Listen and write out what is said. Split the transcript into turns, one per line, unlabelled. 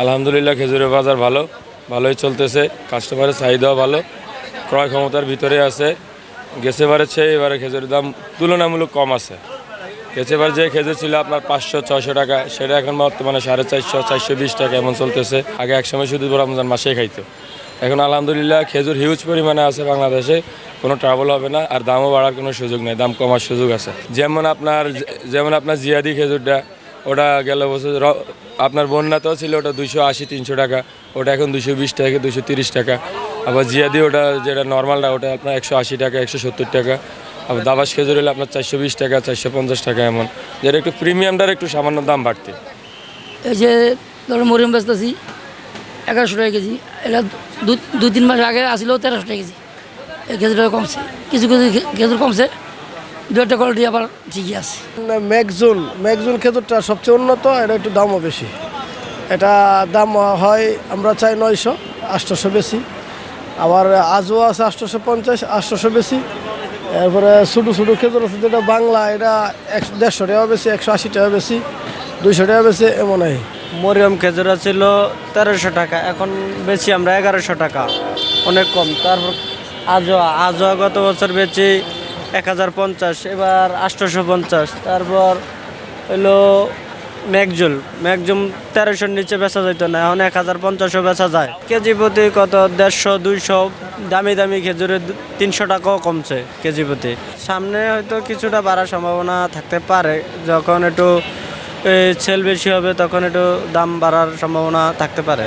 আলহামদুলিল্লাহ খেজুরের বাজার ভালোই চলতেছে, কাস্টমারের চাহিদাও ভালো, ক্রয় ক্ষমতার ভিতরে আছে। গেছেবারের চেয়ে এবারে খেজুরের দাম তুলনামূলক কম আছে। গেছেবার যে খেজুর ছিল আপনার 500-600 টাকা, সেটা এখন বর্তমানে 450-420 টাকা এমন চলতেছে। আগে একসময় শুধু রমজান মাসেই খাইতো। এখন আলহামদুলিল্লাহ খেজুর হিউজ পরিমাণে আছে বাংলাদেশে, কোনো ট্রাভেল হবে না, আর দামও বাড়ার কোনো সুযোগ নেই, দাম কমার সুযোগ আছে। যেমন আপনার জিয়াদি খেজুরটা, ওটা গেল বছর আপনার বন্যাতেও ছিল, ওটা 280-300 টাকা, ওটা এখন 220 টাকা 230 টাকা। আবার জিয়াদি ওটা যেটা নর্মালটা, ওটা আপনার 180 টাকা 170 টাকা। আবার দাবাস খেজুর হলে আপনার 420 টাকা 450 টাকা এমন, যেটা একটু প্রিমিয়ামটার একটু সামান্য দাম বাড়তি।
এই যে ধরো মরিয়াম বেচতেছি 1100 টাকা কেজি, এটা 2-3 মাস আগে আসিল 1300 টাকা কেজি। এই খেজুরটা কমছে, কিছু কিছু খেজুর কমছে, দু একটা কোয়ালিটি আবার ঠিকই আছে।
ম্যাকজুন খেজুরটা সবচেয়ে উন্নত, এটা একটু দামও বেশি। এটা দাম হয় আমরা চাই 900-800 বেশি। আবার আজও আছে 850-800 বেশি। এরপরে ছোটো ছোটো খেজুর আছে যেটা বাংলা, এটা 150 টাকা বেশি, 180 টাকা বেশি, 200 টাকা বেশি এমন হয়।
মরিয়ম খেজুর ছিল 1300 টাকা, এখন বেশি আমরা 1100 টাকা, অনেক কম। তারপর আজও গত বছর বেচি 1050, এবার 850। তারপর হলো ম্যাকজুম 1300-র নিচে বেচা যেত না, এখন 1050-ও বেচা যায়। কেজি প্রতি কত 150-200, দামি দামি খেজুরের 300 টাকাও কমছে কেজি প্রতি। সামনে হয়তো কিছুটা বাড়ার সম্ভাবনা থাকতে পারে, যখন একটু সেল বেশি হবে তখন একটু দাম বাড়ার সম্ভাবনা থাকতে পারে।